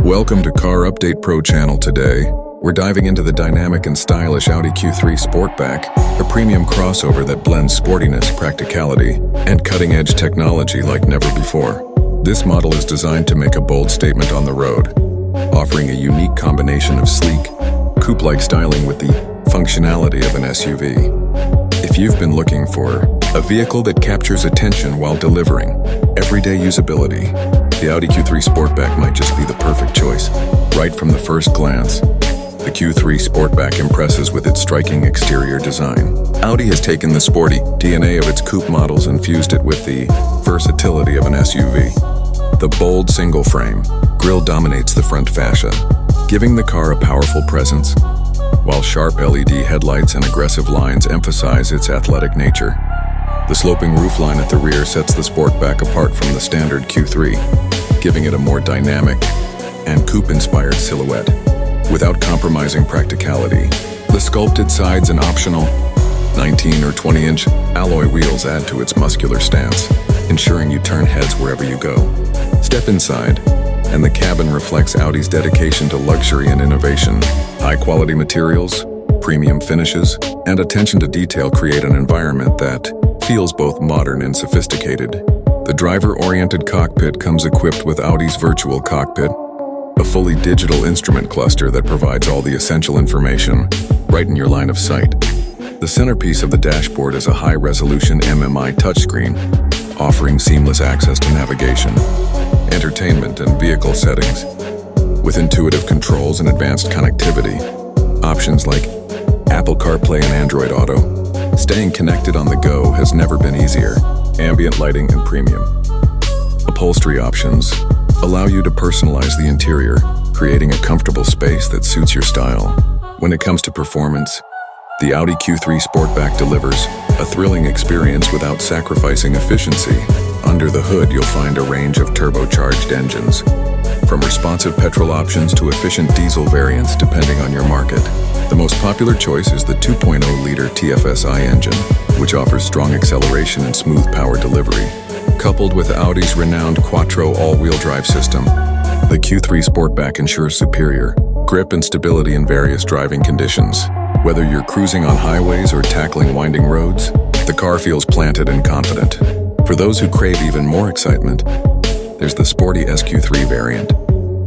Welcome to Car Update Pro channel. Today, we're diving into the dynamic and stylish Audi Q3 Sportback, a premium crossover that blends sportiness, practicality, and cutting-edge technology like never before. This model is designed to make a bold statement on the road, offering a unique combination of sleek, coupe-like styling with the functionality of an SUV. If you've been looking for a vehicle that captures attention while delivering everyday usability, the Audi Q3 Sportback might just be the perfect choice. Right from the first glance, the Q3 Sportback impresses with its striking exterior design. Audi has taken the sporty DNA of its coupe models and fused it with the versatility of an SUV. The bold single-frame grille dominates the front fascia, giving the car a powerful presence, while sharp LED headlights and aggressive lines emphasize its athletic nature. The sloping roofline at the rear sets the Sportback apart from the standard Q3, giving it a more dynamic and coupe-inspired silhouette, without compromising practicality. The sculpted sides and optional 19 or 20-inch alloy wheels add to its muscular stance, ensuring you turn heads wherever you go. Step inside, and the cabin reflects Audi's dedication to luxury and innovation. High-quality materials, premium finishes, and attention to detail create an environment that feels both modern and sophisticated. The driver-oriented cockpit comes equipped with Audi's virtual cockpit, a fully digital instrument cluster that provides all the essential information right in your line of sight. The centerpiece of the dashboard is a high-resolution MMI touchscreen, offering seamless access to navigation, entertainment, and vehicle settings. With intuitive controls and advanced connectivity, options like Apple CarPlay and Android Auto, staying connected on the go has never been easier. Ambient lighting and premium upholstery options allow you to personalize the interior, creating a comfortable space that suits your style. When it comes to performance, the Audi Q3 Sportback delivers a thrilling experience without sacrificing efficiency. Under the hood, you'll find a range of turbocharged engines, from responsive petrol options to efficient diesel variants depending on your market. The most popular choice is the 2.0-liter TFSI engine, which offers strong acceleration and smooth power delivery. Coupled with Audi's renowned Quattro all-wheel drive system, the Q3 Sportback ensures superior grip and stability in various driving conditions. Whether you're cruising on highways or tackling winding roads, the car feels planted and confident. For those who crave even more excitement, there's the sporty SQ3 variant,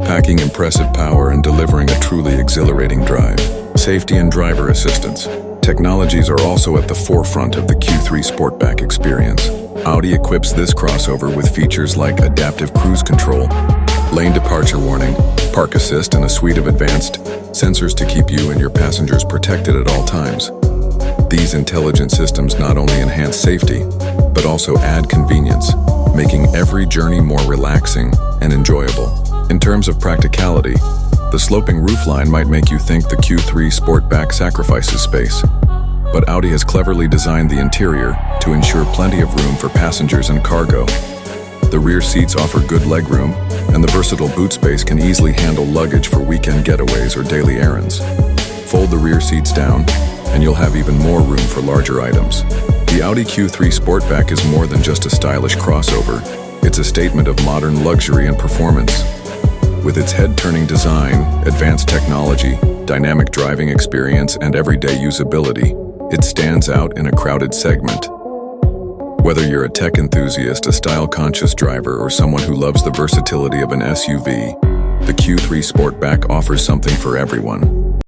packing impressive power and delivering a truly exhilarating drive. Safety and driver assistance technologies are also at the forefront of the Q3 Sportback experience. Audi equips this crossover with features like adaptive cruise control, lane departure warning, park assist, and a suite of advanced sensors to keep you and your passengers protected at all times. These intelligent systems not only enhance safety, but also add convenience, making every journey more relaxing and enjoyable. In terms of practicality, the sloping roofline might make you think the Q3 Sportback sacrifices space, but Audi has cleverly designed the interior to ensure plenty of room for passengers and cargo. The rear seats offer good legroom, and the versatile boot space can easily handle luggage for weekend getaways or daily errands. Fold the rear seats down, and you'll have even more room for larger items. The Audi Q3 Sportback is more than just a stylish crossover. It's a statement of modern luxury and performance. With its head-turning design, advanced technology, dynamic driving experience, and everyday usability, it stands out in a crowded segment. Whether you're a tech enthusiast, a style-conscious driver, or someone who loves the versatility of an SUV, the Q3 Sportback offers something for everyone.